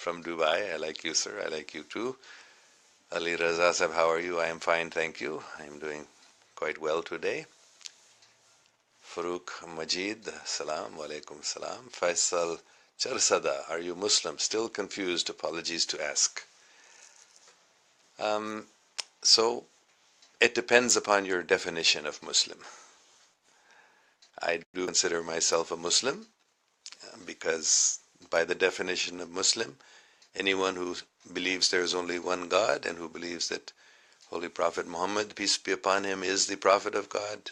from Dubai. I like you, sir. I like you too. Ali Raza Sahib, how are you? I am fine, thank you. I am doing quite well today. Farooq Majid, salam, walaikum salam. Faisal Charsada, are you Muslim? Still confused, apologies to ask. So, it depends upon your definition of Muslim. I do consider myself a Muslim because by the definition of Muslim, anyone who believes there is only one God and who believes that Holy Prophet Muhammad, peace be upon him, is the Prophet of God,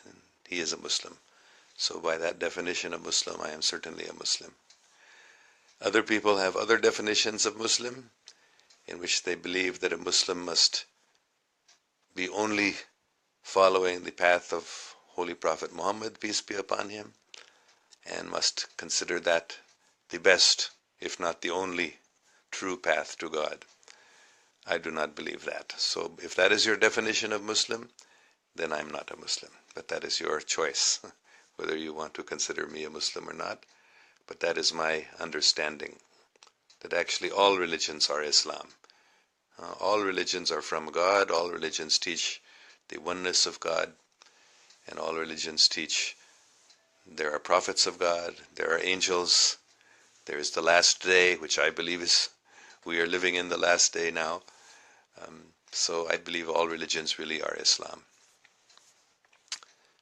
he is a Muslim. So by that definition of Muslim, I am certainly a Muslim. Other people have other definitions of Muslim in which they believe that a Muslim must be only following the path of Holy Prophet Muhammad, peace be upon him, and must consider that the best, if not the only, true path to God. I do not believe that. So if that is your definition of Muslim, then I'm not a Muslim. But that is your choice, whether you want to consider me a Muslim or not. But that is my understanding, that actually all religions are Islam. All religions are from God. All religions teach the oneness of God. And all religions teach there are prophets of God, there are angels, there is the last day, which I believe is, we are living in the last day now. So I believe all religions really are Islam.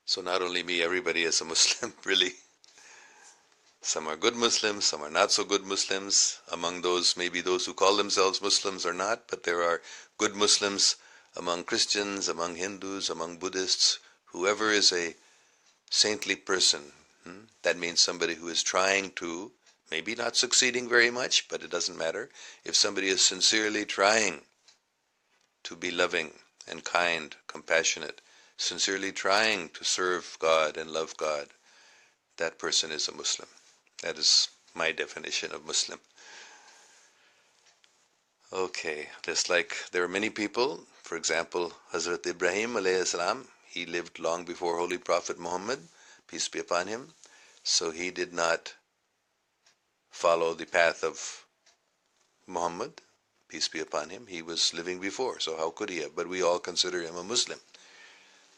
So not only me, everybody is a Muslim, really. Some are good Muslims, some are not so good Muslims. Among those, maybe those who call themselves Muslims are not, but there are good Muslims among Christians, among Hindus, among Buddhists. Whoever is a saintly person, that means somebody who is trying to, maybe not succeeding very much, but it doesn't matter. If somebody is sincerely trying to be loving and kind, compassionate, sincerely trying to serve God and love God, that person is a Muslim. That is my definition of Muslim. Okay, just like there are many people, for example, Hazrat Ibrahim alayhi salam, he lived long before Holy Prophet Muhammad, peace be upon him, so he did not follow the path of Muhammad, peace be upon him. He was living before, so how could he have? But we all consider him a Muslim.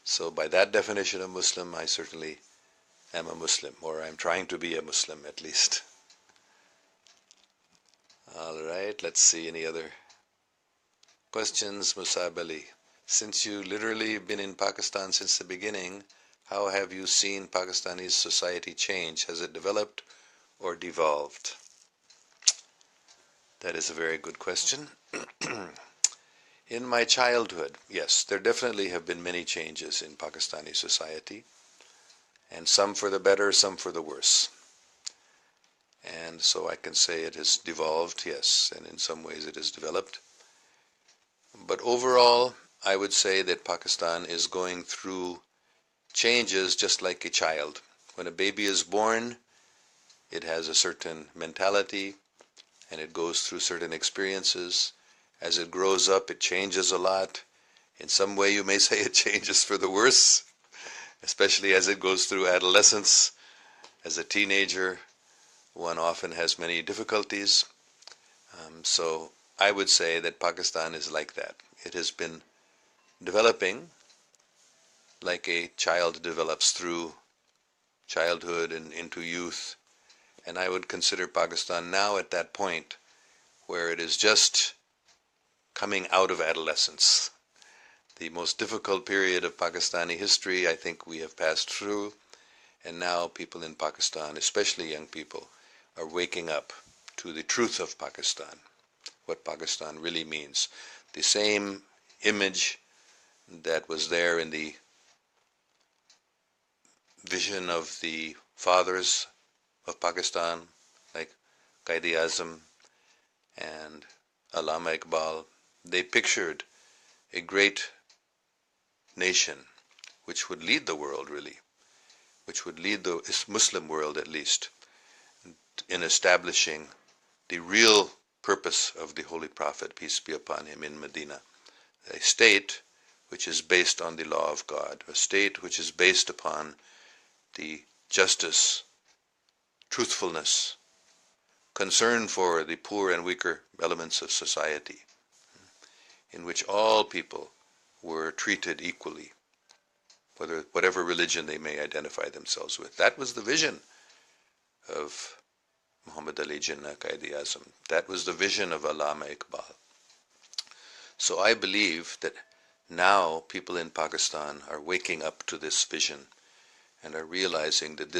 So by that definition of Muslim, I certainly am a Muslim, or I'm trying to be a Muslim at least. All right, let's see any other questions. Musab Ali, since you literally been in Pakistan since the beginning, how have you seen Pakistani society change? Has it developed or devolved? That is a very good question. In my childhood, yes, there definitely have been many changes in Pakistani society, and some for the better, some for the worse. And so I can say it has devolved, yes, and in some ways it has developed. But overall, I would say that Pakistan is going through changes just like a child. When a baby is born, it has a certain mentality and it goes through certain experiences. As it grows up, it changes a lot. In some way, you may say it changes for the worse, especially as it goes through adolescence. As a teenager, one often has many difficulties. So I would say that Pakistan is like that. It has been developing like a child develops through childhood and into youth. And I would consider Pakistan now at that point where it is just coming out of adolescence. The most difficult period of Pakistani history, I think we have passed through, and now people in Pakistan, especially young people, are waking up to the truth of Pakistan, what Pakistan really means. The same image that was there in the vision of the fathers of Pakistan, like Quaid-e-Azam and Allama Iqbal, they pictured a great nation which would lead the world really, which would lead the Muslim world at least, in establishing the real purpose of the Holy Prophet, peace be upon him, in Medina. A state which is based on the law of God, a state which is based upon the justice, truthfulness, concern for the poor and weaker elements of society, in which all people were treated equally, whatever religion they may identify themselves with. That was the vision of Muhammad Ali Jinnah Quaid-e-Azam. That was the vision of Allama Iqbal. So I believe that now people in Pakistan are waking up to this vision and are realizing that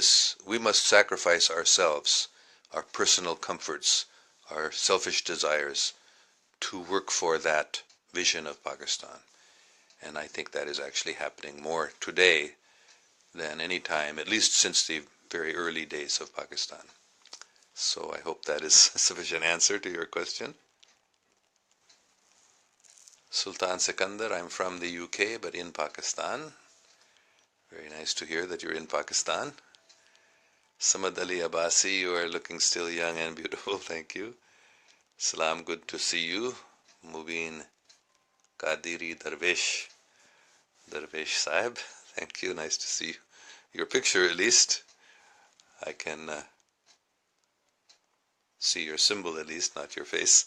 we must sacrifice ourselves, our personal comforts, our selfish desires, to work for that vision of Pakistan. And I think that is actually happening more today than any time, at least since the very early days of Pakistan. So I hope that is a sufficient answer to your question. Sultan Sikandar, I'm from the UK but in Pakistan. Very nice to hear that you're in Pakistan. Samad Ali Abbasi, you are looking still young and beautiful. Thank you. Salam, good to see you. Mubin Qadiri Darvesh Sahib, thank you. Nice to see your picture at least. I can see your symbol at least, not your face.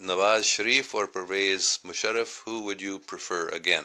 Nawaz Sharif or Pervez Musharraf, who would you prefer again?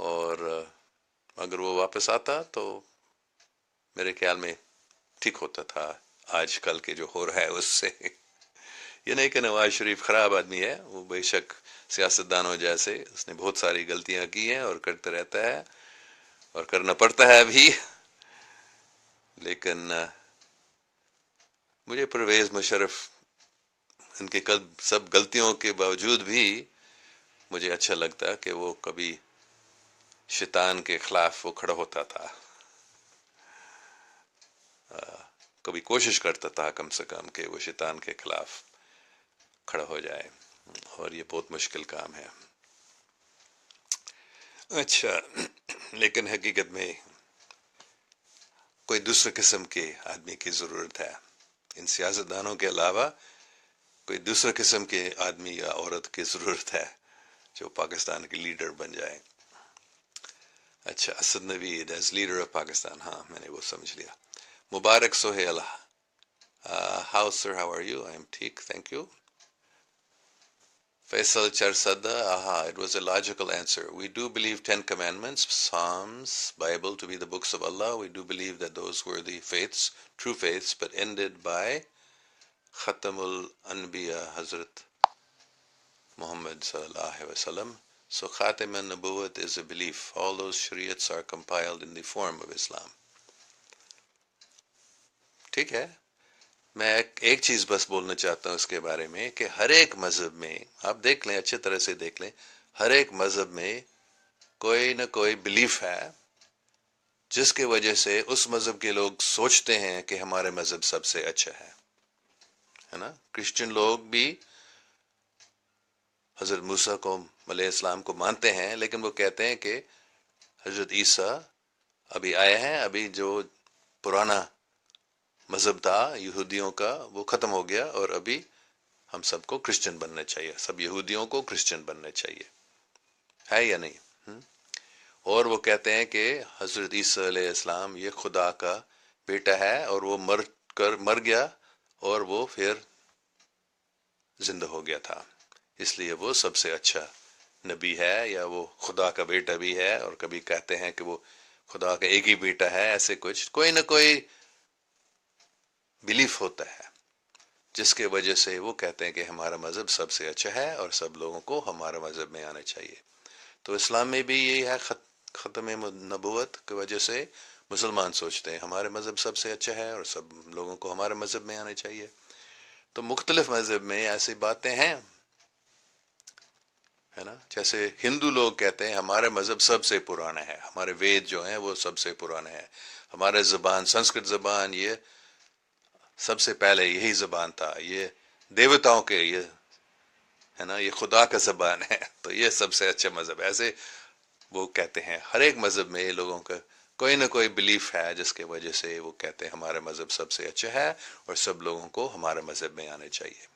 اور اگر وہ واپس آتا تو میرے خیال میں ٹھیک ہوتا تھا آج کل کے جو ہو رہا ہے اس سے. یہ نہیں کہ نواز شریف خراب آدمی ہے، وہ بے شک سیاستدانوں جیسے اس نے بہت ساری غلطیاں کی ہیں اور کرتا رہتا ہے اور کرنا پڑتا ہے ابھی. لیکن مجھے پرویز مشرف ان کے سب غلطیوں کے باوجود بھی مجھے اچھا لگتا کہ وہ کبھی شیطان کے خلاف وہ کھڑا ہوتا تھا، کبھی کوشش کرتا تھا کم سے کم کہ وہ شیطان کے خلاف کھڑا ہو جائے، اور یہ بہت مشکل کام ہے. اچھا، لیکن حقیقت میں کوئی دوسرے قسم کے آدمی کی ضرورت ہے، ان سیاستدانوں کے علاوہ کوئی دوسرے قسم کے آدمی یا عورت کی ضرورت ہے جو پاکستان کے لیڈر بن جائے. اچھا، Asad Naveed as leader of Pakistan, ہاں میں نے وہ سمجھ لیا. Mubarak Sohail, how sir, how are you? I am ٹھیک، thank you. Faisal Charsada, it was a logical answer. We do believe 10 Commandments, Psalms, Bible to be the books of Allah. We do believe that those were the faiths, true faiths, but ended by Khatamul Anbiya, Hazrat Muhammad sallallahu alaihi wasallam. So Khatam an-Nabuwwat is a belief. All those shariats are compiled in the form of Islam. ٹھیک ہے، میں ایک چیز بس بولنا چاہتا ہوں اس کے بارے میں کہ ہر ایک مذہب میں آپ دیکھ لیں، اچھے طرح سے دیکھ لیں، ہر ایک مذہب میں کوئی نہ کوئی بلیف ہے جس کی وجہ سے اس مذہب کے لوگ سوچتے ہیں کہ ہمارے مذہب سب سے اچھا ہے نا. کرسچن لوگ بھی حضرت موسیٰ کو علیہ السلام کو مانتے ہیں، لیکن وہ کہتے ہیں کہ حضرت عیسیٰ ابھی آئے ہیں، ابھی جو پرانا مذہب تھا یہودیوں کا وہ ختم ہو گیا، اور ابھی ہم سب کو کرسچن بننا چاہیے، سب یہودیوں کو کرسچن بننا چاہیے، ہے یا نہیں؟ اور وہ کہتے ہیں کہ حضرت عیسیٰ علیہ السلام یہ خدا کا بیٹا ہے، اور وہ مر گیا اور وہ پھر زندہ ہو گیا تھا، اس لیے وہ سب سے اچھا نبی ہے، یا وہ خدا کا بیٹا بھی ہے. اور کبھی کہتے ہیں کہ وہ خدا کا ایک ہی بیٹا ہے. ایسے کچھ کوئی نہ کوئی بلیف ہوتا ہے جس کے وجہ سے وہ کہتے ہیں کہ ہمارا مذہب سب سے اچھا ہے اور سب لوگوں کو ہمارا مذہب میں آنا چاہیے. تو اسلام میں بھی یہی ہے، ختم نبوت کی وجہ سے مسلمان سوچتے ہیں ہمارے مذہب سب سے اچھا ہے اور سب لوگوں کو ہمارے مذہب میں آنا چاہیے. تو مختلف مذہب میں ایسی باتیں ہیں، ہے نا. جیسے ہندو لوگ کہتے ہیں ہمارا مذہب سب سے پرانا ہے، ہمارے وید جو ہیں وہ سب سے پرانے ہیں، ہمارے زبان سنسکرت زبان یہ سب سے پہلے یہی زبان تھا، یہ دیوتاؤں کے یہ ہے نا، یہ خدا کا زبان ہے، تو یہ سب سے اچھا مذہب ہے. ایسے وہ کہتے ہیں ہر ایک مذہب میں لوگوں کا کوئی نہ کوئی بلیف ہے جس کی وجہ سے وہ کہتے ہیں ہمارا مذہب سب سے اچھا ہے اور سب لوگوں کو ہمارے مذہب میں آنا چاہیے.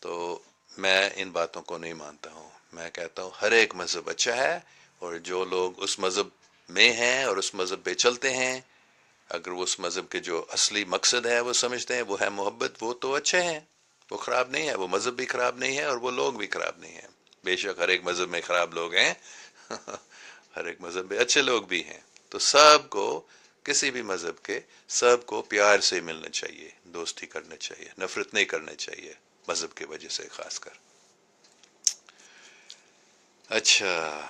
تو میں ان باتوں کو نہیں مانتا ہوں، میں کہتا ہوں ہر ایک مذہب اچھا ہے، اور جو لوگ اس مذہب میں ہیں اور اس مذہب پہ چلتے ہیں، اگر وہ اس مذہب کے جو اصلی مقصد ہے وہ سمجھتے ہیں، وہ ہے محبت، وہ تو اچھے ہیں، وہ خراب نہیں ہے، وہ مذہب بھی خراب نہیں ہے اور وہ لوگ بھی خراب نہیں ہیں. بے شک ہر ایک مذہب میں خراب لوگ ہیں ہر ایک مذہب میں اچھے لوگ بھی ہیں. تو سب کو، کسی بھی مذہب کے سب کو پیار سے ملنا چاہیے، دوستی کرنا چاہیے، نفرت نہیں کرنا چاہیے مذہب کی وجہ سے خاص کر. اچھا،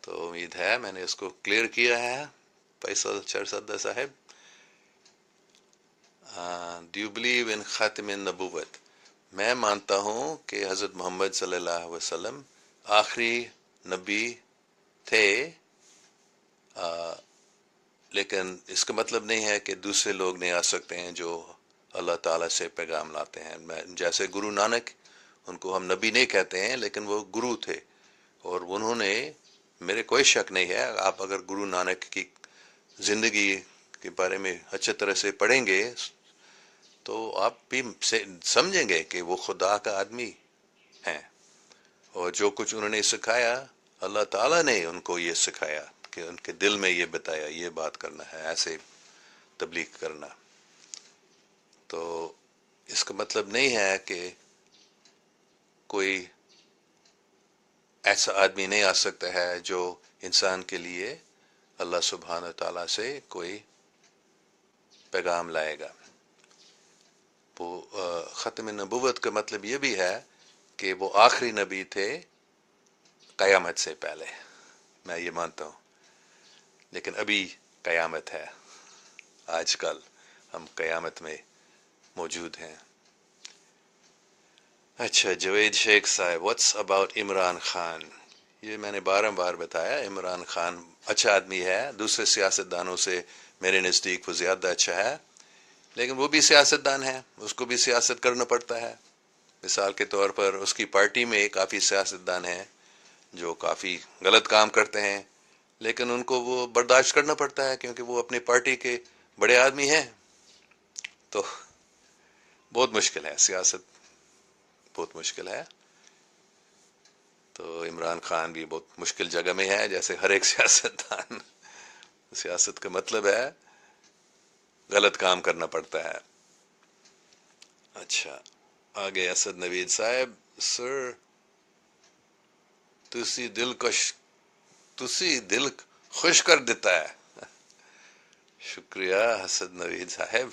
تو امید ہے میں نے اس کو کلیئر کیا ہے. فیصل چرسدہ صاحب، ڈو یو بلیو ان خاتم النبوت؟ میں مانتا ہوں کہ حضرت محمد صلی اللہ علیہ وسلم آخری نبی تھے، لیکن اس کا مطلب نہیں ہے کہ دوسرے لوگ نہیں آ سکتے ہیں جو اللہ تعالیٰ سے پیغام لاتے ہیں. جیسے گرو نانک، ان کو ہم نبی نہیں کہتے ہیں لیکن وہ گرو تھے، اور انہوں نے، میرے کوئی شک نہیں ہے، آپ اگر گرو نانک کی زندگی کے بارے میں اچھے طرح سے پڑھیں گے تو آپ بھی سمجھیں گے کہ وہ خدا کا آدمی ہیں، اور جو کچھ انہوں نے سکھایا اللہ تعالیٰ نے ان کو یہ سکھایا کہ ان کے دل میں یہ بتایا یہ بات کرنا ہے، ایسے تبلیغ کرنا. تو اس کا مطلب نہیں ہے کہ کوئی ایسا آدمی نہیں آ سکتا ہے جو انسان کے لیے اللہ سبحانہ تعالیٰ سے کوئی پیغام لائے گا. وہ ختم نبوت کا مطلب یہ بھی ہے کہ وہ آخری نبی تھے قیامت سے پہلے، میں یہ مانتا ہوں. لیکن ابھی قیامت ہے، آج کل ہم قیامت میں موجود ہیں. اچھا، جوید شیخ صاحب، واٹس اباؤٹ عمران خان؟ یہ میں نے بار بتایا، عمران خان اچھا آدمی ہے، دوسرے سیاستدانوں سے میرے نزدیک وہ زیادہ اچھا ہے، لیکن وہ بھی سیاستدان ہے، اس کو بھی سیاست کرنا پڑتا ہے. مثال کے طور پر اس کی پارٹی میں کافی سیاستدان ہیں جو کافی غلط کام کرتے ہیں، لیکن ان کو وہ برداشت کرنا پڑتا ہے کیونکہ وہ اپنی پارٹی کے بڑے آدمی ہیں. تو بہت مشکل ہے، سیاست بہت مشکل ہے. تو عمران خان بھی بہت مشکل جگہ میں ہے، جیسے ہر ایک سیاستدان. سیاست کا مطلب ہے غلط کام کرنا پڑتا ہے. اچھا، آگے اسد نوید صاحب، سر تسی دل خوش کر دیتا ہے. شکریہ اسد نوید صاحب،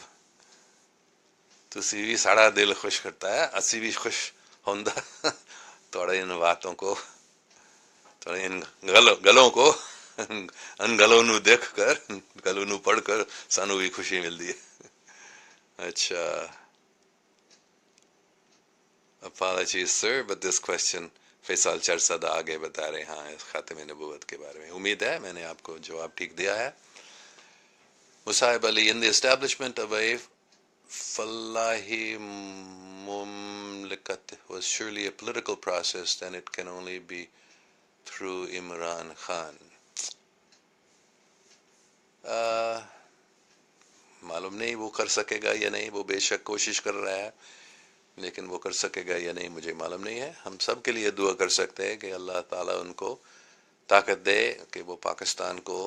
تسی بھی ساڑا دل خوش کرتا ہے، اسی بھی خوش ہوندا تھوڑے ان باتوں کو، تھوڑے ان گلوں کو، ان گلوں نو دیکھ کر، گلوں نو پڑھ کر سانو بھی خوشی ملتی ہے. اچھا، apologies sir but this question Faisal Charsadda آگے بتا رہے ہیں خاتم نبوت کے بارے میں. امید ہے میں نے آپ کو جواب ٹھیک دیا ہے. مصعب علی، in the establishment of a فلاحی مملکت was surely a political process then it can only be through Imran Khan. معلوم نہیں وہ کر سکے گا یا نہیں، وہ بے شک کوشش کر رہا ہے، لیکن وہ کر سکے گا یا نہیں مجھے معلوم نہیں ہے. ہم سب کے لیے دعا کر سکتے ہیں کہ اللہ تعالیٰ ان کو طاقت دے کہ وہ پاکستان کو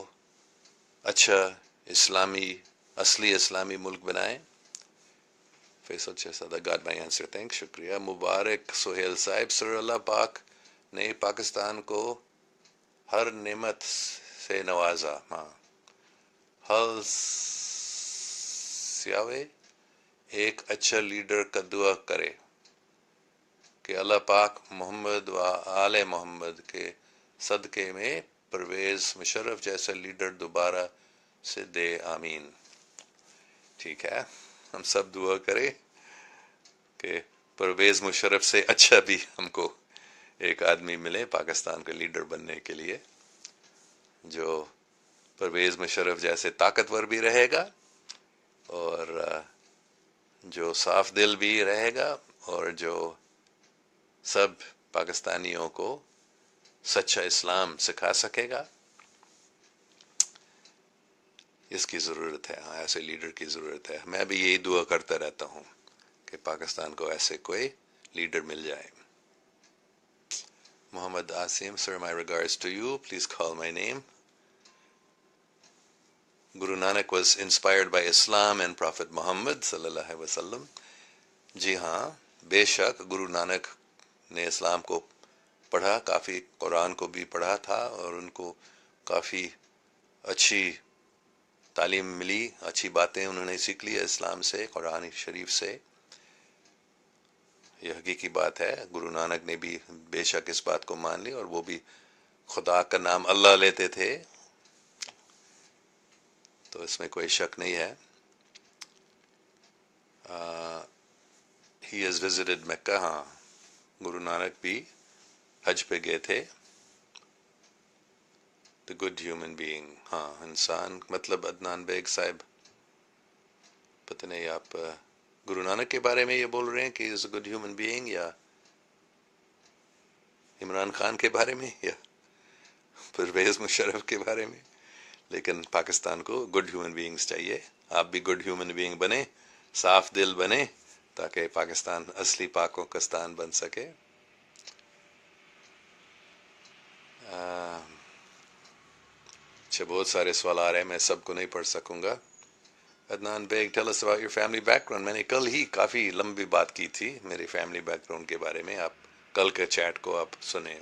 اچھا اصلی اسلامی ملک بنائیں. فیصل شہزادہ، گاڈ مائی آنسر، تھینک، شکریہ. مبارک سہیل صاحب، سر اللہ پاک نے پاکستان کو ہر نعمت سے نوازا. ہاں، حل سیاوے ایک اچھا لیڈر کا دعا کرے کہ اللہ پاک محمد و آل محمد کے صدقے میں پرویز مشرف جیسا لیڈر دوبارہ سے دے، آمین. ٹھیک ہے، ہم سب دعا کریں کہ پرویز مشرف سے اچھا بھی ہم کو ایک آدمی ملے پاکستان کا لیڈر بننے کے لیے، جو پرویز مشرف جیسے طاقتور بھی رہے گا اور جو صاف دل بھی رہے گا اور جو سب پاکستانیوں کو سچا اسلام سکھا سکے گا. اس کی ضرورت ہے، ہاں، ایسے لیڈر کی ضرورت ہے. میں بھی یہی دعا کرتا رہتا ہوں کہ پاکستان کو ایسے کوئی لیڈر مل جائے. Muhammad Asim, sir my regards to you, please call my name. Guru Nanak was inspired by Islam and Prophet Muhammad صلی اللہ علیہ وسلم. جی ہاں، بے شک گرو نانک نے اسلام کو پڑھا، کافی قرآن کو بھی پڑھا تھا اور ان کو کافی اچھی تعلیم ملی، اچھی باتیں انہوں نے سیکھ لی اسلام سے، قرآن شریف سے. یہ حقیقی بات ہے، گرو نانک نے بھی بے شک اس بات کو مان لی، اور وہ بھی خدا کا نام اللہ لیتے تھے، تو اس میں کوئی شک نہیں ہے. He has visited مکہ، ہاں، گرو نانک بھی حج پہ گئے تھے. The good human being، ہاں، انسان، مطلب عدنان بیگ صاحب، پتہ نہیں آپ گرو نانک کے بارے میں یہ بول رہے ہیں کہ از اے گڈ ہیومن بینگ، یا عمران خان کے بارے میں، یا پرویز مشرف کے بارے میں؟ لیکن پاکستان کو گڈ ہیومن بینگز چاہیے. آپ بھی گڈ ہیومن بینگ بنے، صاف دل بنے، تاکہ پاکستان اصلی پاکستان بن سکے. اچھا، بہت سارے سوال آ رہے ہیں، میں سب کو نہیں پڑھ سکوں گا. Adnan Baig, tell us about your family background. میں نے کل ہی کافی لمبی بات کی تھی میری فیملی بیک گراؤنڈ کے بارے میں، آپ کل کے چیٹ کو آپ سنیں.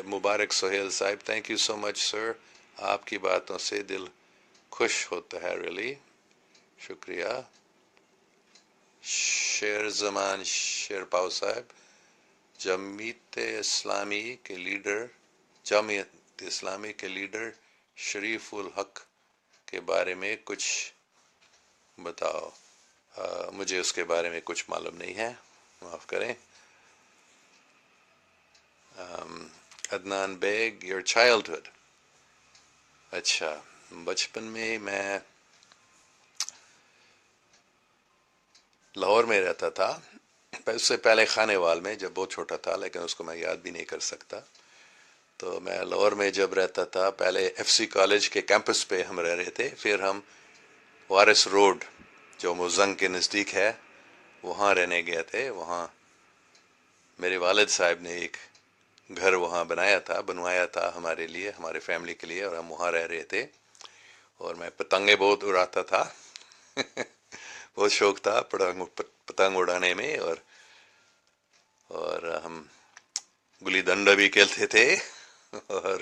مبارک سہیل صاحب, تھینک یو سو مچ سر. آپ کی باتوں سے دل خوش ہوتا ہے, ریئلی شکریہ. شیر زمان شیرپاؤ صاحب, جمعیت اسلامی کے لیڈر شریف الحق کے بارے میں کچھ بتاؤ. مجھے اس کے بارے میں کچھ معلوم نہیں ہے, معاف کریں. Adnan Baig, your childhood. اچھا, بچپن میں لاہور میں رہتا تھا. اس سے پہلے خانے وال میں, جب بہت چھوٹا تھا, لیکن اس کو میں یاد بھی نہیں کر سکتا. تو میں لاہور میں جب رہتا تھا, پہلے ایف سی کالج کے کیمپس پہ ہم رہ رہے تھے. پھر ہم وارث روڈ جو موزنگ کے نزدیک ہے وہاں رہنے گئے تھے. وہاں میرے والد صاحب نے ایک گھر وہاں بنوایا تھا ہمارے لیے, ہمارے فیملی کے لیے, اور ہم وہاں رہ رہے تھے. اور میں پتنگیں بہت اڑاتا تھا. بہت شوق تھا پتنگ اڑانے میں. اور ہم گلی ڈنڈا بھی کھیلتے تھے, اور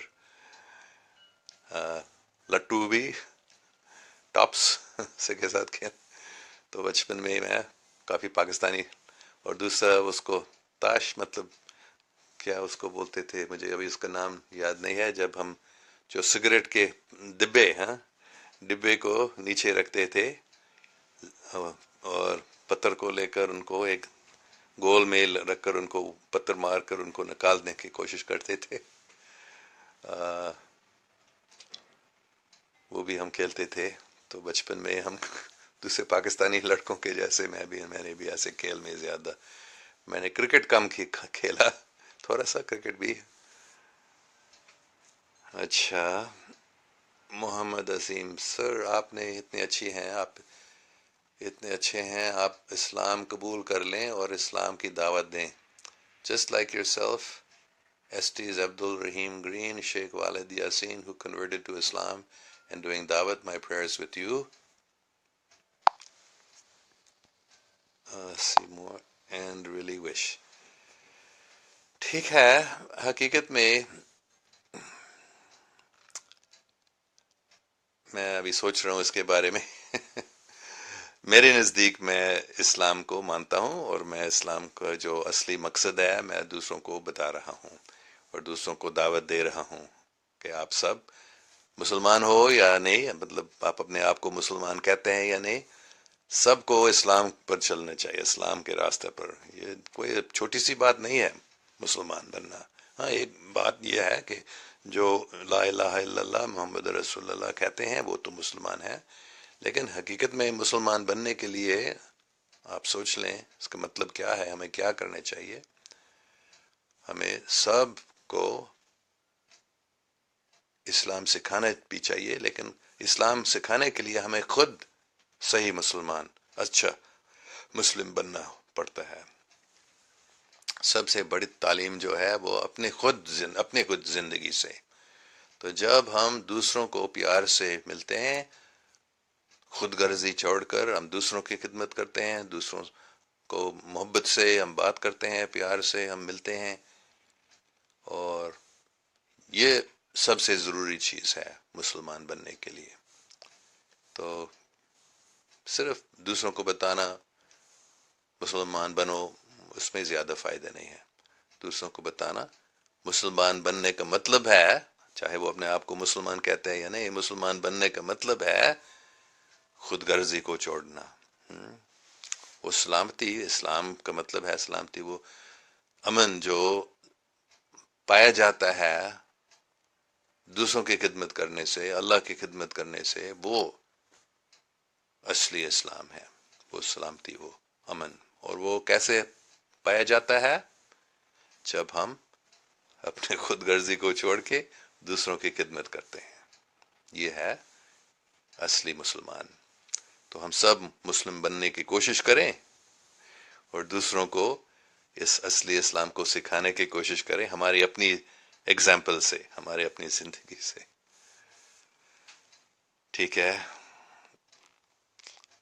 لٹو بھی ٹاپس سے کے ساتھ کھیل. تو بچپن میں کافی پاکستانی. اور دوسرا اس کو تاش, مطلب کیا اس کو بولتے تھے, مجھے ابھی اس کا نام یاد نہیں ہے. جب ہم جو سگریٹ کے ڈبے کو نیچے رکھتے تھے اور پتھر کو لے کر ان کو ایک گول میں رکھ کر ان کو پتھر مار کر ان کو نکالنے کی کوشش کرتے تھے, وہ بھی ہم کھیلتے تھے. تو بچپن میں ہم دوسرے پاکستانی لڑکوں کے جیسے میں نے بھی ایسے کھیل میں زیادہ, میں نے کرکٹ کم کھیلا, تھوڑا سا کرکٹ بھی. اچھا, محمد عظیم سر, آپ نے اتنے اچھے ہیں, آپ اسلام قبول کر لیں اور اسلام کی دعوت دیں. Just like yourself, Estes Abdul Rahim Green, Sheikh Walid Yasin, who converted to Islam and doing dawat, my prayers with you. See more and really wish. ٹھیک ہے, حقیقت میں ابھی سوچ رہا ہوں اس کے بارے میں. میرے نزدیک میں اسلام کو مانتا ہوں, اور میں اسلام کا جو اصلی مقصد ہے میں دوسروں کو بتا رہا ہوں اور دوسروں کو دعوت دے رہا ہوں کہ آپ سب مسلمان ہو یا نہیں, مطلب آپ اپنے آپ کو مسلمان کہتے ہیں یا نہیں, سب کو اسلام پر چلنا چاہیے, اسلام کے راستے پر. یہ کوئی چھوٹی سی بات نہیں ہے مسلمان بننا. ہاں, ایک بات یہ ہے کہ جو لا الہ الا اللہ محمد رسول اللہ کہتے ہیں وہ تو مسلمان ہیں, لیکن حقیقت میں مسلمان بننے کے لیے آپ سوچ لیں اس کا مطلب کیا ہے, ہمیں کیا کرنا چاہیے. ہمیں سب کو اسلام سکھانا بھی چاہیے, لیکن اسلام سکھانے کے لیے ہمیں خود صحیح مسلمان, اچھا مسلم بننا پڑتا ہے. سب سے بڑی تعلیم جو ہے وہ اپنے خود زندگی سے. تو جب ہم دوسروں کو پیار سے ملتے ہیں, خود غرضی چھوڑ کر ہم دوسروں کی خدمت کرتے ہیں, دوسروں کو محبت سے ہم بات کرتے ہیں, پیار سے ہم ملتے ہیں, اور یہ سب سے ضروری چیز ہے مسلمان بننے کے لیے. تو صرف دوسروں کو بتانا مسلمان بنو, اس میں زیادہ فائدہ نہیں ہے. دوسروں کو بتانا, مسلمان بننے کا مطلب ہے, چاہے وہ اپنے آپ کو مسلمان کہتے ہیں یا نہیں, مسلمان بننے کا مطلب ہے خود غرضی کو چھوڑنا. وہ سلامتی, اسلام کا مطلب ہے سلامتی, وہ امن جو پایا جاتا ہے دوسروں کی خدمت کرنے سے, اللہ کی خدمت کرنے سے, وہ اصلی اسلام ہے. وہ سلامتی, وہ امن. اور وہ کیسے پایا جاتا ہے؟ جب ہم اپنے خود غرضی کو چھوڑ کے دوسروں کی خدمت کرتے ہیں. یہ ہے اصلی مسلمان. تو ہم سب مسلم بننے کی کوشش کریں اور دوسروں کو اس اصلی اسلام کو سکھانے کی کوشش کریں, ہماری اپنی ایگزامپل سے, ہمارے اپنی زندگی سے. ٹھیک ہے.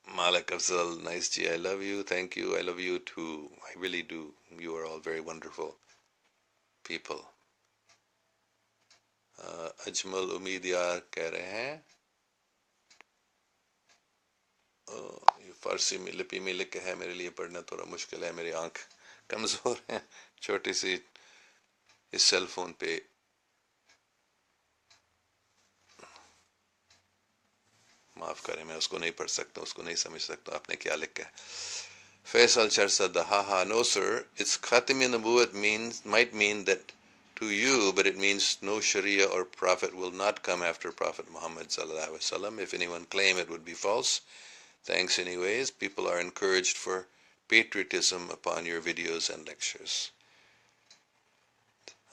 Malik Afzal, nice ji, I love you, thank you, I love you too, I really do, you are all very wonderful people. Ajmal امید یار کہہ رہے ہیں یہ فارسی میں لپی میں لکھا ہے، میرے لیے پڑھنا تھوڑا مشکل ہے، میری آنکھ کمزور ہے، چھوٹی سی اس سیل فون پہ معاف کریں، میں اس کو نہیں پڑھ سکتا، اس کو نہیں سمجھ سکتا آپ نے کیا لکھا ہے. Faisal Charsadda haha no sir, it's Khatimi Nabuwat might mean that to you, but it means no Sharia or Prophet will not come after Prophet Muhammad sallallahu alaihi wasallam. If anyone claim it would be false. Thanks anyways. People are encouraged for patriotism upon your videos and lectures.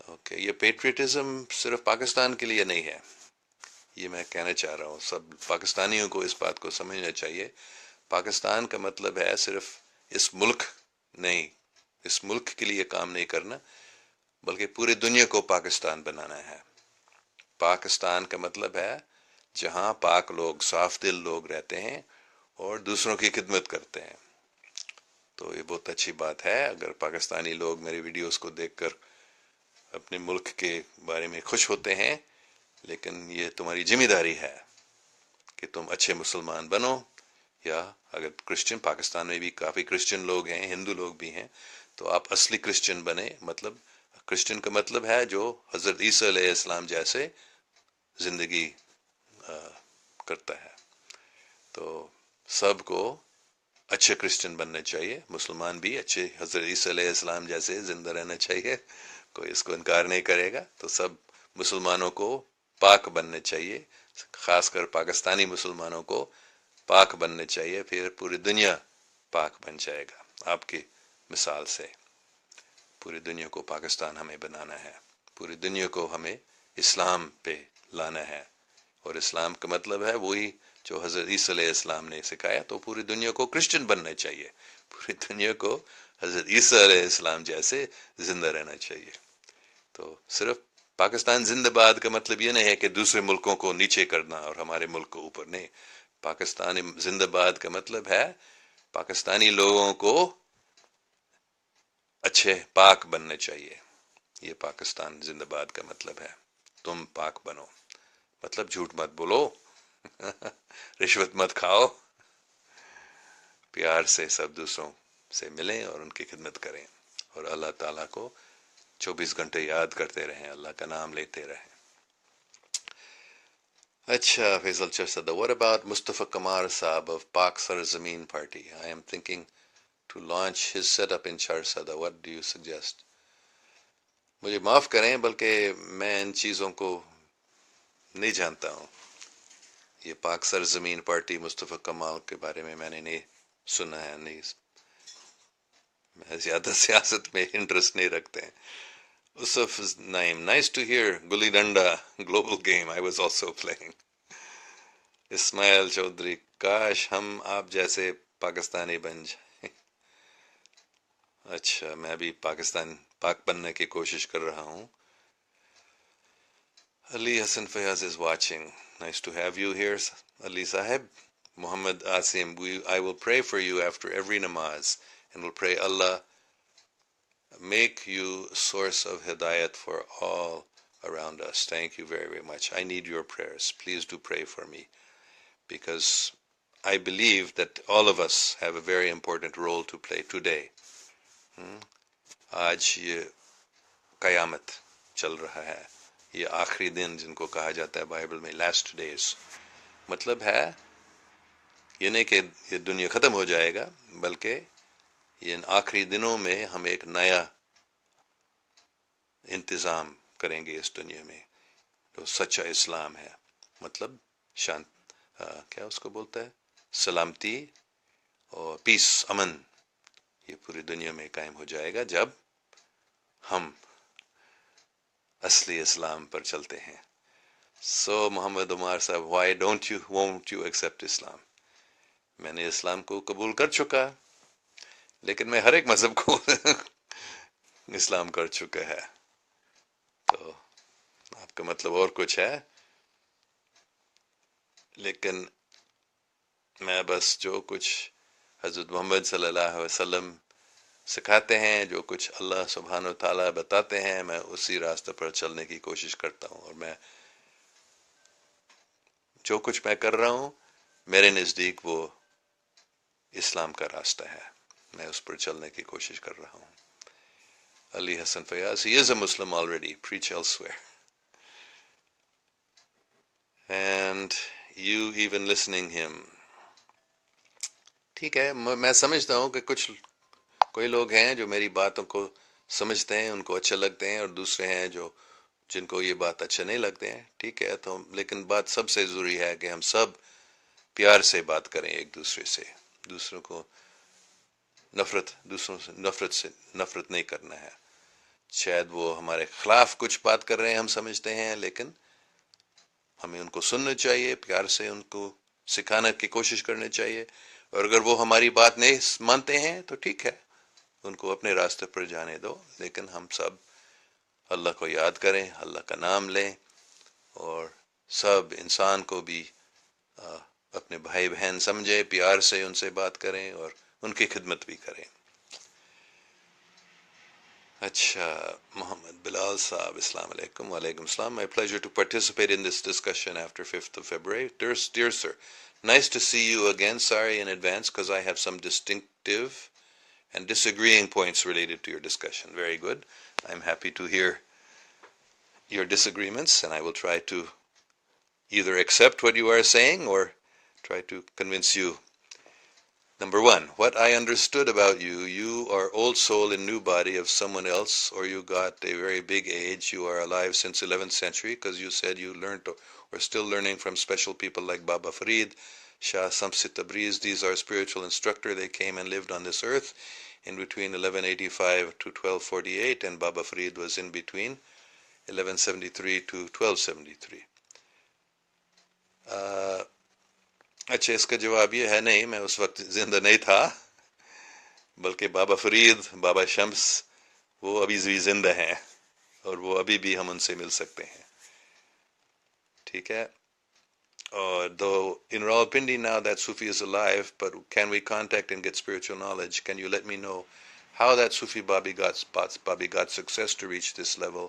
Okay, یہ patriotism صرف پاکستان کے لیے نہیں ہے، یہ میں کہنا چاہ رہا ہوں، سب پاکستانیوں کو اس بات کو سمجھنا چاہیے. پاکستان کا مطلب ہے صرف اس ملک نہیں، اس ملک کے لیے کام نہیں کرنا، بلکہ پوری دنیا کو پاکستان بنانا ہے. پاکستان کا مطلب ہے جہاں پاک لوگ، صاف دل لوگ رہتے ہیں اور دوسروں کی خدمت کرتے ہیں. تو یہ بہت اچھی بات ہے اگر پاکستانی لوگ میری ویڈیوز کو دیکھ کر اپنے ملک کے بارے میں خوش ہوتے ہیں، لیکن یہ تمہاری ذمہ داری ہے کہ تم اچھے مسلمان بنو. یا اگر کرسچن، پاکستان میں بھی کافی کرسچن لوگ ہیں، ہندو لوگ بھی ہیں، تو آپ اصلی کرسچن بنے. مطلب کرسچن کا مطلب ہے جو حضرت عیسیٰ علیہ السلام جیسے زندگی کرتا ہے. تو سب کو اچھے کرسچن بننا چاہیے، مسلمان بھی اچھے حضرت عیسیٰ علیہ السلام جیسے زندہ رہنا چاہیے، کوئی اس کو انکار نہیں کرے گا. تو سب مسلمانوں کو پاک بننا چاہیے، خاص کر پاکستانی مسلمانوں کو پاک بننا چاہیے، پھر پوری دنیا پاک بن جائے گا. آپ کی مثال سے پوری دنیا کو پاکستان ہمیں بنانا ہے، پوری دنیا کو ہمیں اسلام پہ لانا ہے. اور اسلام کا مطلب ہے وہی جو حضرت عیسیٰ علیہ السلام نے سکھایا. تو پوری دنیا کو کرسچن بننا چاہیے، پوری دنیا کو حضرت عیسیٰ علیہ السلام جیسے زندہ رہنا چاہیے. تو صرف پاکستان زندہ باد کا مطلب یہ نہیں ہے کہ دوسرے ملکوں کو نیچے کرنا اور ہمارے ملک کو اوپر، نہیں. پاکستانی زندہ باد کا مطلب ہے پاکستانی لوگوں کو اچھے پاک بننے چاہیے. یہ پاکستان زندہ باد کا مطلب ہے. تم پاک بنو، مطلب جھوٹ مت بولو، رشوت مت کھاؤ، پیار سے سب دوسروں سے ملیں اور ان کی خدمت کریں، اور اللہ تعالیٰ کو 24 گھنٹے یاد کرتے رہیں، اللہ کا نام لیتے رہیں. اچھا Faisal چرسد، what about Mustafa Kamar Saab of Pak Sarzameen Party? I am thinking to launch his setup in Charsada. What do you suggest? مجھے معاف کریں، بلکہ میں ان چیزوں کو نہیں جانتا ہوں. یہ پاک سرزمین پارٹی مصطفیٰ کمال کے بارے میں میں نے نہیں سنا ہے، نہیں، میں زیادہ سیاست میں انٹرسٹ نہیں رکھتے ہیں. Usuf's name. Nice to hear. Gulli Danda, global game. I was also playing. اسماعیل چودھری، کاش ہم آپ جیسے پاکستانی بن جائیں. اچھا، میں بھی پاک بننے کی کوشش کر رہا ہوں. Ali Hassan Fayaz is watching. Nice to have you here, Ali Sahib. Muhammad Asim, I will pray for you after every namaz, and will pray Allah make you source of hidayat for all around us. Thank you very, very much. I need your prayers. Please do pray for me, because I believe that all of us have a very important role to play today. آج یہ قیامت چل رہا ہے، یہ آخری دن جن کو کہا جاتا ہے بائبل میں لاسٹ ڈیز. مطلب ہے یہ نہیں کہ یہ دنیا ختم ہو جائے گا، بلکہ ان آخری دنوں میں ہم ایک نیا انتظام کریں گے اس دنیا میں، جو سچا اسلام ہے. مطلب کیا اس کو بولتا ہے، سلامتی اور پیس، امن، یہ پوری دنیا میں قائم ہو جائے گا جب ہم اصلی اسلام پر چلتے ہیں. سو محمد عمار صاحب، won't you accept اسلام؟ میں نے اسلام کو قبول کر چکا، لیکن میں ہر ایک مذہب کو اسلام کر چکا ہے. تو آپ کا مطلب اور کچھ ہے، لیکن میں بس جو کچھ حضرت محمد صلی اللہ علیہ وسلم سکھاتے ہیں، جو کچھ اللہ سبحانہ و تعالیٰ بتاتے ہیں، میں اسی راستے پر چلنے کی کوشش کرتا ہوں، اور میں جو کچھ میں کر رہا ہوں میرے نزدیک وہ اسلام کا راستہ ہے، میں اس پر چلنے کی کوشش کر رہا ہوں. Ali Hassan Fayaz, he is a Muslim already, preach elsewhere. And you even listening him. ٹھیک ہے، میں سمجھتا ہوں کہ کوئی لوگ ہیں جو میری باتوں کو سمجھتے ہیں، ان کو اچھا لگتے ہیں، اور دوسرے ہیں جن کو یہ بات اچھا نہیں لگتے ہیں. ٹھیک ہے، تو لیکن بات سب سے ضروری ہے کہ ہم سب پیار سے بات کریں ایک دوسرے سے، دوسروں کو دوسروں سے نفرت نہیں کرنا ہے. شاید وہ ہمارے خلاف کچھ بات کر رہے ہیں، ہم سمجھتے ہیں، لیکن ہمیں ان کو سننا چاہیے، پیار سے ان کو سکھانے کی کوشش کرنی چاہیے. اور اگر وہ ہماری بات نہیں مانتے ہیں تو ٹھیک ہے، ان کو اپنے راستے پر جانے دو، لیکن ہم سب اللہ کو یاد کریں، اللہ کا نام لیں، اور سب انسان کو بھی اپنے بھائی بہن سمجھے، پیار سے ان سے بات کریں اور ان کی خدمت بھی کریں. اچھا، محمد بلال صاحب، السلام علیکم. وعلیکم السلام. My pleasure to participate in this discussion after 5th of February. Dear sir, nice to see you again. Sorry in advance because I have some distinctive and disagreeing points related to your discussion. Very good. I'm happy to hear your disagreements, and I will try to either accept what you are saying or try to convince you. Number one, what I understood about you, you are old soul in new body of someone else, or you got a very big age. You are alive since 11th century because you said you learned or still learning from special people like Baba Farid, Shah Samsit Tabriz. These are spiritual instructor. They came and lived on this earth in between 1185 to 1248, and Baba Farid was in between 1173 to 1273. اچھا، اس کا جواب یہ ہے نہیں، میں اس وقت زندہ نہیں تھا، بلکہ بابا فرید، بابا شمس وہ ابھی بھی زندہ ہیں، اور وہ ابھی بھی ہم ان سے مل سکتے ہیں. ٹھیک ہے. اور though in Rawalpindi now that Sufi is alive, but can we contact and get spiritual knowledge? Can you let me know how that Sufi Babi got success to reach this level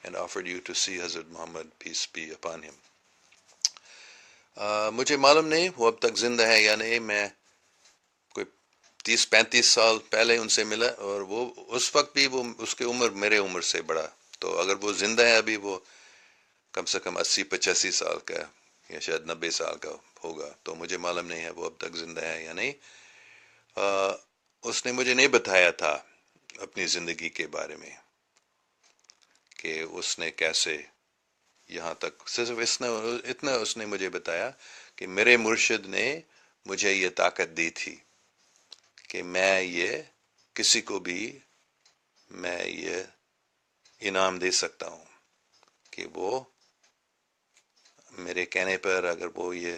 and offered you to see Hazrat Muhammad, peace be upon him? مجھے معلوم نہیں وہ اب تک زندہ ہے یا نہیں. میں کوئی 30-35 سال پہلے ان سے ملا، اور وہ اس وقت بھی وہ اس کی عمر میرے عمر سے بڑا. تو اگر وہ زندہ ہے ابھی، وہ کم سے کم 80-85 سال کا یا شاید 90 سال کا ہوگا. تو مجھے معلوم نہیں ہے وہ اب تک زندہ ہے یا نہیں. اس نے مجھے نہیں بتایا تھا اپنی زندگی کے بارے میں کہ اس نے کیسے یہاں تک. صرف اتنا اس نے مجھے بتایا کہ میرے مرشد نے مجھے یہ طاقت دی تھی کہ میں یہ کسی کو بھی میں یہ انعام دے سکتا ہوں کہ وہ میرے کہنے پر اگر وہ یہ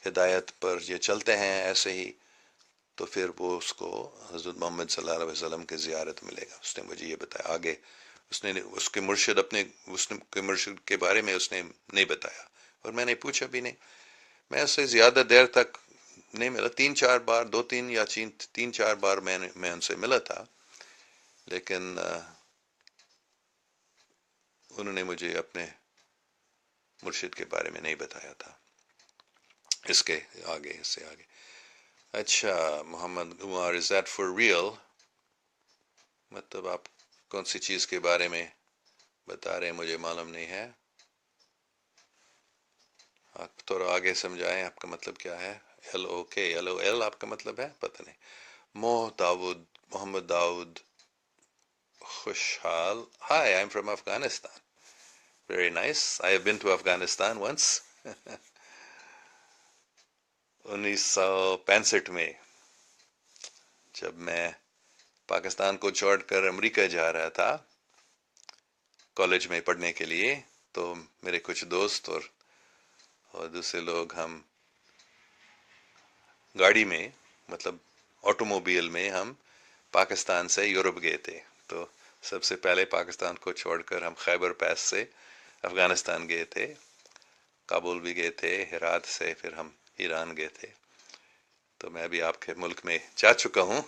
ہدایت پر یہ چلتے ہیں ایسے ہی، تو پھر وہ اس کو حضرت محمد صلی اللہ علیہ وسلم کے زیارت ملے گا. اس نے مجھے یہ بتایا. آگے اس کے مرشد کے بارے میں اس نے نہیں بتایا، اور میں نے پوچھا بھی نہیں. میں اس سے زیادہ دیر تک نہیں ملا. 3-4 بار، 2-3 یا 3-4 بار میں ان سے ملا تھا، لیکن انہوں نے مجھے اپنے مرشد کے بارے میں نہیں بتایا تھا. اس سے آگے. اچھا، Muhammad Umar, is that for real? مطلب آپ کون سی چیز کے بارے میں بتا رہے ہیں مجھے معلوم نہیں ہے. آپ تھوڑا آگے سمجھائیں، آپ کا مطلب کیا ہے؟ LOL آپ کا مطلب ہے؟ پتہ نہیں. محمد داؤد خوشحال. Hi, I'm from Afghanistan. Very nice. I have been to Afghanistan once. 1965 میں جب میں پاکستان کو چھوڑ کر امریکہ جا رہا تھا کالج میں پڑھنے کے لیے، تو میرے کچھ دوست اور دوسرے لوگ ہم گاڑی میں، مطلب آٹو موبائل میں، ہم پاکستان سے یورپ گئے تھے. تو سب سے پہلے پاکستان کو چھوڑ کر ہم خیبر پاس سے افغانستان گئے تھے، کابل بھی گئے تھے، ہرات سے پھر ہم ایران گئے تھے. تو میں بھی آپ کے ملک میں جا چکا ہوں.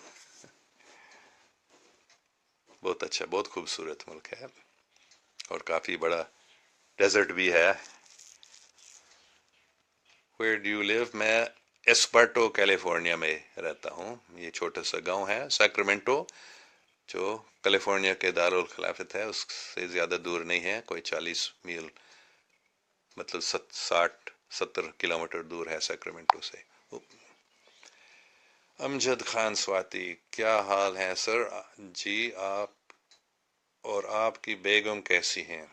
بہت اچھا، بہت خوبصورت ملک ہے اور کافی بڑا ڈیزرٹ بھی ہے. Where do you live؟ میں ایسپرٹو کیلیفورنیا میں رہتا ہوں. یہ چھوٹا سا گاؤں ہے سیکرامنٹو، جو کیلیفورنیا کے دارالخلافت ہے. اس سے زیادہ دور نہیں ہے، کوئی 40 میل مطلب 60-70 کلومیٹر دور ہے سیکرامنٹو سے. امجد خان سواتی، کیا حال ہے سر؟ جی آپ اور آپ کی بیگم کیسی ہیں؟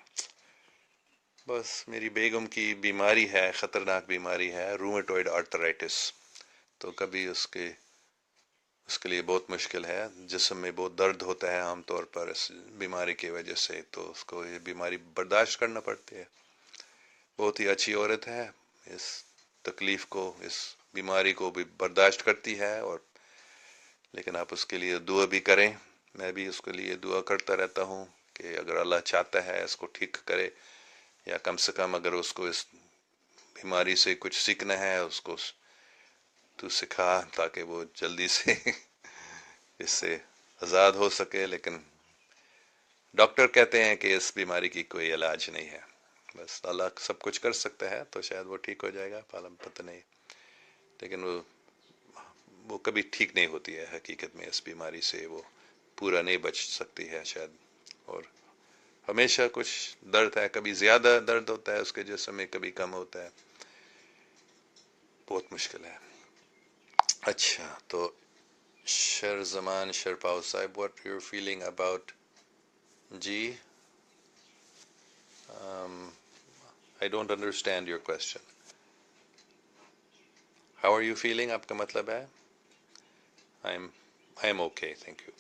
بس میری بیگم کی بیماری ہے، خطرناک بیماری ہے، رومیٹوئڈ آرتھرائٹس. تو کبھی اس کے لیے بہت مشکل ہے، جسم میں بہت درد ہوتا ہے عام طور پر اس بیماری کی وجہ سے، تو اس کو یہ بیماری برداشت کرنا پڑتی ہے. بہت ہی اچھی عورت ہے، اس تکلیف کو، اس بیماری کو بھی برداشت کرتی ہے. اور لیکن آپ اس کے لیے دعا بھی کریں. میں بھی اس کے لیے دعا کرتا رہتا ہوں کہ اگر اللہ چاہتا ہے اس کو ٹھیک کرے، یا کم سے کم اگر اس کو اس بیماری سے کچھ سیکھنا ہے اس کو تو سکھا، تاکہ وہ جلدی سے اس سے آزاد ہو سکے. لیکن ڈاکٹر کہتے ہیں کہ اس بیماری کی کوئی علاج نہیں ہے، بس اللہ سب کچھ کر سکتا ہے، تو شاید وہ ٹھیک ہو جائے گا، پتہ نہیں. لیکن وہ کبھی ٹھیک نہیں ہوتی ہے حقیقت میں. اس بیماری سے وہ پورا نہیں بچ سکتی ہے شاید، اور ہمیشہ کچھ درد ہے، کبھی زیادہ درد ہوتا ہے اس کے جسم میں، کبھی کم ہوتا ہے. بہت مشکل ہے. اچھا، تو شرزمان شرپاؤ صاحب، what you're feeling about G I don't understand your question. How are you feeling؟ آپ کا مطلب ہے I'm okay, thank you.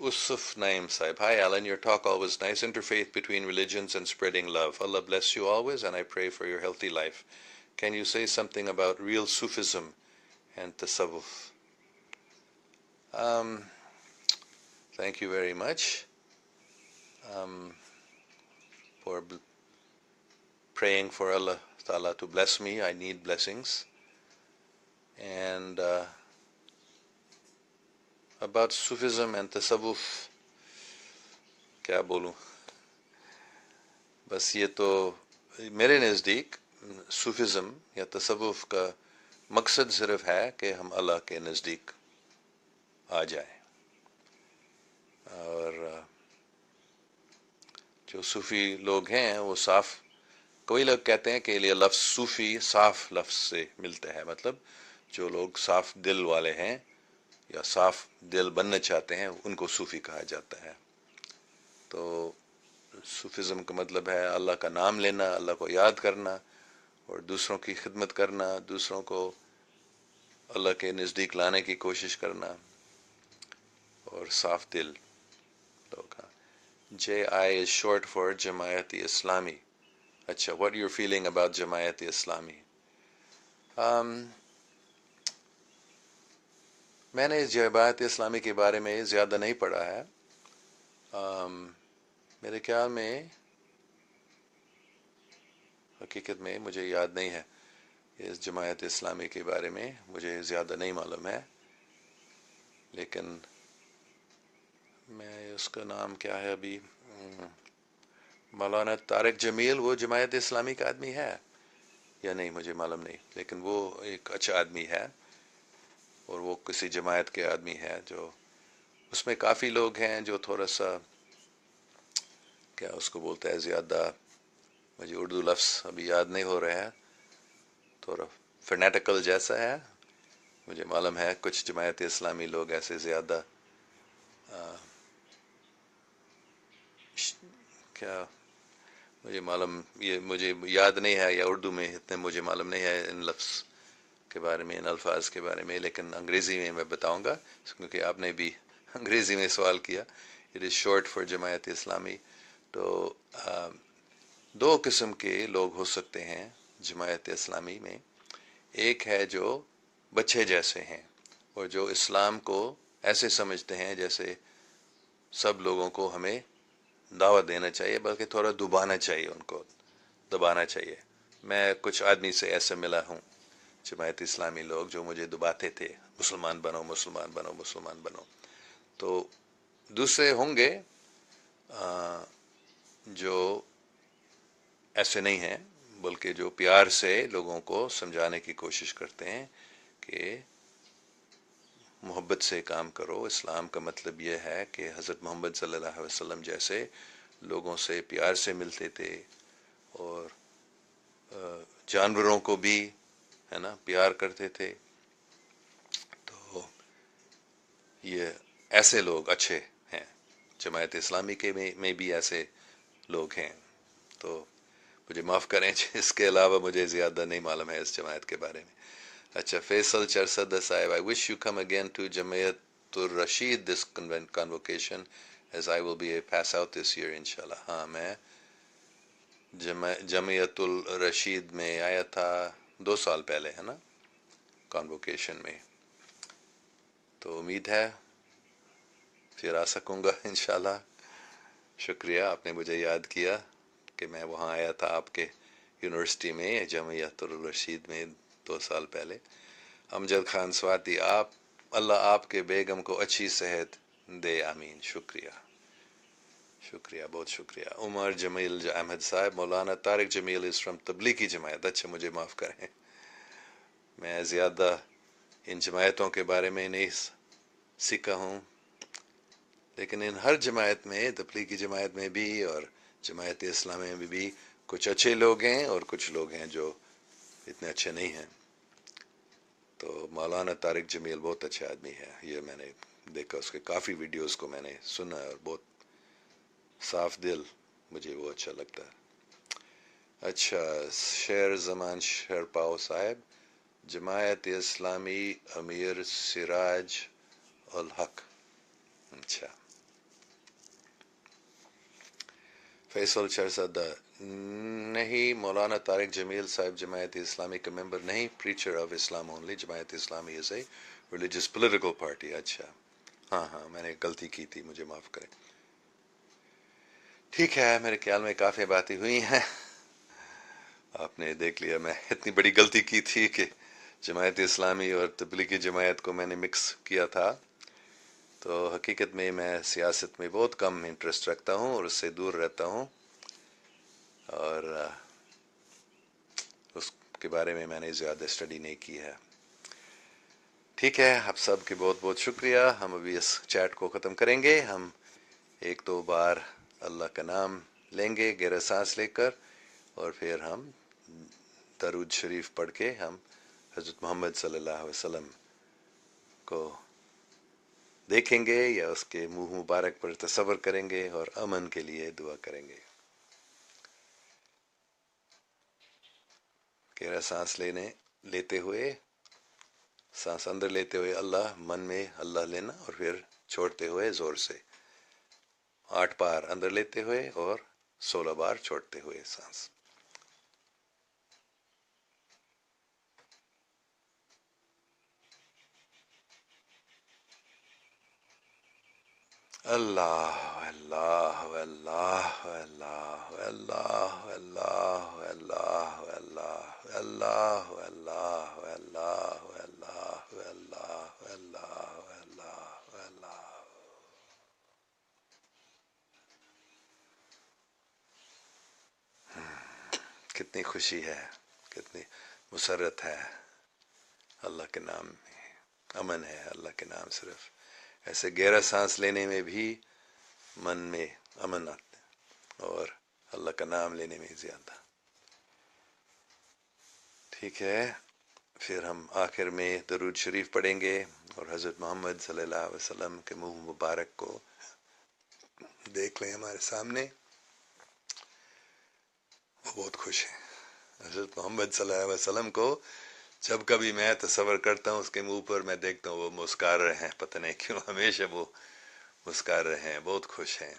Usuf Naim Saib, hi Alan, your talk always nice. Interfaith between religions and spreading love. Allah bless you always, and I pray for your healthy life. Can you say something about real Sufism and Tasawwuf? Thank you very much for praying for Allah Ta'ala to bless me. I need blessings. And about Sufism and Tasawwuf, کیا بولوں؟ بس یہ تو میرے نزدیک صوفزم یا تصوف کا مقصد صرف ہے کہ ہم اللہ کے نزدیک آ جائیں. اور جو صوفی لوگ ہیں وہ صاف، کوئی لوگ کہتے ہیں کہ یہ لفظ صوفی صاف لفظ سے ملتا ہے، مطلب جو لوگ صاف دل والے ہیں یا صاف دل بننا چاہتے ہیں ان کو صوفی کہا جاتا ہے. تو صوفزم کا مطلب ہے اللہ کا نام لینا، اللہ کو یاد کرنا، اور دوسروں کی خدمت کرنا، دوسروں کو اللہ کے نزدیک لانے کی کوشش کرنا، اور صاف دل لوگ. JI is short for Jamaat Islami. اچھا، what you're feeling about Jamaat Islami? میں نے جماعت اسلامی کے بارے میں زیادہ نہیں پڑھا ہے. میرے خیال میں حقیقت میں مجھے یاد نہیں ہے اس جماعت اسلامی کے بارے میں، مجھے زیادہ نہیں معلوم ہے. لیکن میں اس کا نام کیا ہے ابھی، مولانا طارق جمیل، وہ جماعت اسلامی کا آدمی ہے یا نہیں مجھے معلوم نہیں، لیکن وہ ایک اچھا آدمی ہے اور وہ کسی جماعت کے آدمی ہے. جو اس میں کافی لوگ ہیں جو تھوڑا سا کیا اس کو بولتا ہے، زیادہ مجھے اردو لفظ ابھی یاد نہیں ہو رہا ہے، تھوڑا فنیٹیکل جیسا ہے. مجھے معلوم ہے کچھ جماعت اسلامی لوگ ایسے زیادہ کیا مجھے معلوم، یہ مجھے یاد نہیں ہے، یا اردو میں اتنے مجھے معلوم نہیں ہے ان لفظ کے بارے میں، ان الفاظ کے بارے میں. لیکن انگریزی میں بتاؤں گا کیونکہ آپ نے بھی انگریزی میں سوال کیا. It is short for Jamaat Islami. تو دو قسم کے لوگ ہو سکتے ہیں جماعت اسلامی میں. ایک ہے جو بچے جیسے ہیں اور جو اسلام کو ایسے سمجھتے ہیں جیسے سب لوگوں کو ہمیں دعوت دینا چاہیے، بلکہ تھوڑا دبانا چاہیے، ان کو دبانا چاہیے. میں کچھ آدمی سے ایسے ملا ہوں جماعت اسلامی لوگ جو مجھے دباتے تھے، مسلمان بنو مسلمان بنو مسلمان بنو. تو دوسرے ہوں گے جو ایسے نہیں ہیں، بلکہ جو پیار سے لوگوں کو سمجھانے کی کوشش کرتے ہیں کہ محبت سے کام کرو. اسلام کا مطلب یہ ہے کہ حضرت محمد صلی اللہ علیہ وسلم جیسے لوگوں سے پیار سے ملتے تھے، اور جانوروں کو بھی ہے نا پیار کرتے تھے. تو یہ ایسے لوگ اچھے ہیں. جماعت اسلامی کے میں بھی ایسے لوگ ہیں. تو مجھے معاف کریں، اس کے علاوہ مجھے زیادہ نہیں معلوم ہے اس جماعت کے بارے میں. اچھا، فیصل چرسدہ صاحب، I wish you come again to Jamiat Rashid this convocation as I will be a pass out this year انشاءاللہ. ہاں، میں جمعیت الرشید میں آیا تھا 2 سال پہلے، ہے نا، کانووکیشن میں. تو امید ہے پھر آ سکوں گا انشاءاللہ. شکریہ، آپ نے مجھے یاد کیا کہ میں وہاں آیا تھا آپ کے یونیورسٹی میں، جمعیت الرشید میں 2 سال پہلے. امجد خان سواتی، اللہ آپ کے بیگم کو اچھی صحت دے، آمین. شکریہ، شکریہ، بہت شکریہ. عمر جمیل احمد صاحب، مولانا طارق جمیل از فرام تبلیغی جماعت. اچھا، مجھے معاف کریں، میں زیادہ ان جماعتوں کے بارے میں نہیں سیکھا ہوں، لیکن ان ہر جماعت میں، تبلیغی جماعت میں بھی اور جماعت اسلامی میں بھی کچھ اچھے لوگ ہیں اور کچھ لوگ ہیں جو اتنے اچھے نہیں ہیں. تو مولانا طارق جمیل بہت اچھا آدمی ہے، یہ میں نے دیکھا، اس کے کافی ویڈیوز کو میں نے سنا ہے، اور بہت صاف دل، مجھے وہ اچھا لگتا ہے. اچھا، شیر زمان شرپاؤ صاحب، جماعت اسلامی امیر سراج الحق. اچھا. فیصل چرسدہ، نہیں، مولانا طارق جمیل صاحب جماعت اسلامی کا ممبر نہیں، preacher of Islam only. Jamaat Islami is a religious political party. اچھا، ہاں، میں نے غلطی کی تھی، مجھے معاف کریں. ٹھیک ہے، میرے خیال میں کافی باتیں ہوئی ہیں. آپ نے دیکھ لیا میں اتنی بڑی غلطی کی تھی کہ جماعت اسلامی اور تبلیغی جماعت کو میں نے مکس کیا تھا. تو حقیقت میں سیاست میں بہت کم انٹرسٹ رکھتا ہوں اور اس سے دور رہتا ہوں، اور اس کے بارے میں نے زیادہ اسٹڈی نہیں کی ہے. ٹھیک ہے، آپ سب کے بہت بہت شکریہ. ہم ابھی اس چیٹ کو ختم کریں گے. ہم 1-2 بار اللہ کا نام لیں گے گہرا سانس لے کر، اور پھر ہم درود شریف پڑھ کے ہم حضرت محمد صلی اللہ علیہ وسلم کو دیکھیں گے یا اس کے منہ مبارک پر تصور کریں گے اور امن کے لیے دعا کریں گے. گہرا سانس لیتے ہوئے، سانس اندر لیتے ہوئے اللہ، من میں اللہ لینا، اور پھر چھوڑتے ہوئے زور سے 8 بار اندر لیتے ہوئے اور 16 بار چھوڑتے ہوئے سانس. اللہ اللہ اللہ اللہ اللہ اللہ اللہ اللہ اللہ اللہ اللہ اللہ اللہ اللہ اللہ اللہ. کتنی خوشی ہے، کتنی مسرت ہے اللہ کے نام میں. امن ہے اللہ کے نام. صرف ایسے گہرا سانس لینے میں بھی من میں امن آتا ہے، اور اللہ کا نام لینے میں زیادہ. ٹھیک ہے، پھر ہم آخر میں درود شریف پڑھیں گے اور حضرت محمد صلی اللہ علیہ وسلم کے منہ مبارک کو دیکھ لیں ہمارے سامنے. وہ بہت خوش ہیں. حضرت محمد صلی اللہ علیہ وسلم کو جب کبھی میں تصور کرتا ہوں، اس کے منہ پر میں دیکھتا ہوں وہ مسکرا رہے ہیں، پتہ نہیں کیوں ہمیشہ وہ مسکرا رہے ہیں، بہت خوش ہیں.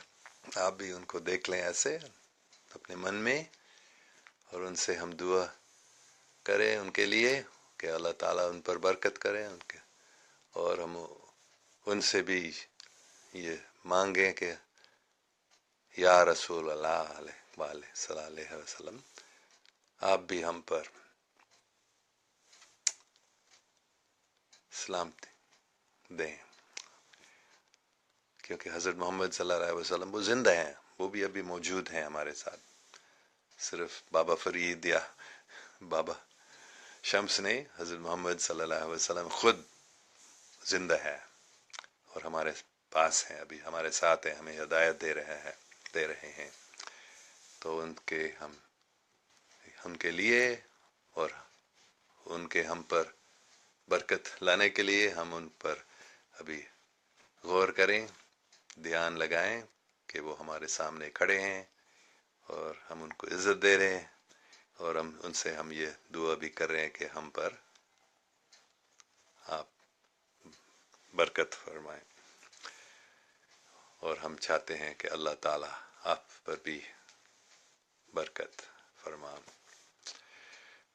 آپ بھی ان کو دیکھ لیں ایسے اپنے من میں، اور ان سے ہم دعا کریں ان کے لیے کہ اللہ تعالیٰ ان پر برکت کریں ان کے، اور ہم ان سے بھی یہ مانگیں کہ یا رسول اللہ علیہ صلی اللہ علیہ وسلم، آپ بھی ہم پر سلامتی دیں، کیونکہ حضرت محمد صلی اللہ علیہ وسلم وہ زندہ ہیں، وہ بھی ابھی موجود ہیں ہمارے ساتھ. صرف بابا فرید یا بابا شمس نہیں، حضرت محمد صلی اللہ علیہ وسلم خود زندہ ہے اور ہمارے پاس ہیں، ابھی ہمارے ساتھ ہیں، ہمیں ہدایت دے رہے ہیں. تو ان کے لیے اور ان کے ہم پر برکت لانے کے لیے ہم ان پر ابھی غور کریں، دھیان لگائیں کہ وہ ہمارے سامنے کھڑے ہیں اور ہم ان کو عزت دے رہے ہیں، اور ان سے ہم یہ دعا بھی کر رہے ہیں کہ ہم پر آپ برکت فرمائیں، اور ہم چاہتے ہیں کہ اللہ تعالیٰ آپ پر بھی برکت فرمائیں.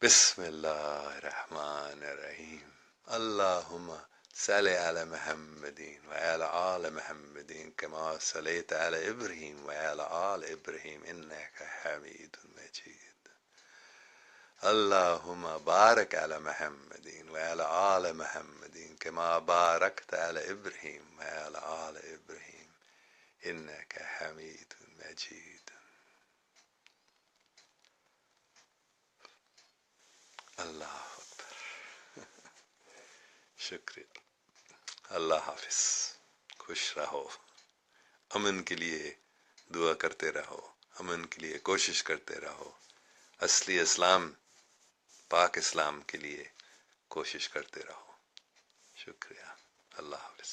بسم اللہ الرحمن الرحیم. اللہم صل علی محمد وعلی آل محمد کما صلیت علی ابراہیم وعلی آل ابراہیم انک حمید مجید. اللہم بارک علی محمد وعلی آل محمد کما بارکت علی ابراہیم وعلی آل ابراہیم انک حمید مجید. اللہ اکبر. شکریہ. اللہ حافظ. خوش رہو، امن کے لیے دعا کرتے رہو، امن کے لیے کوشش کرتے رہو، اصلی اسلام پاک اسلام کے لیے کوشش کرتے رہو. شکریہ. اللہ حافظ.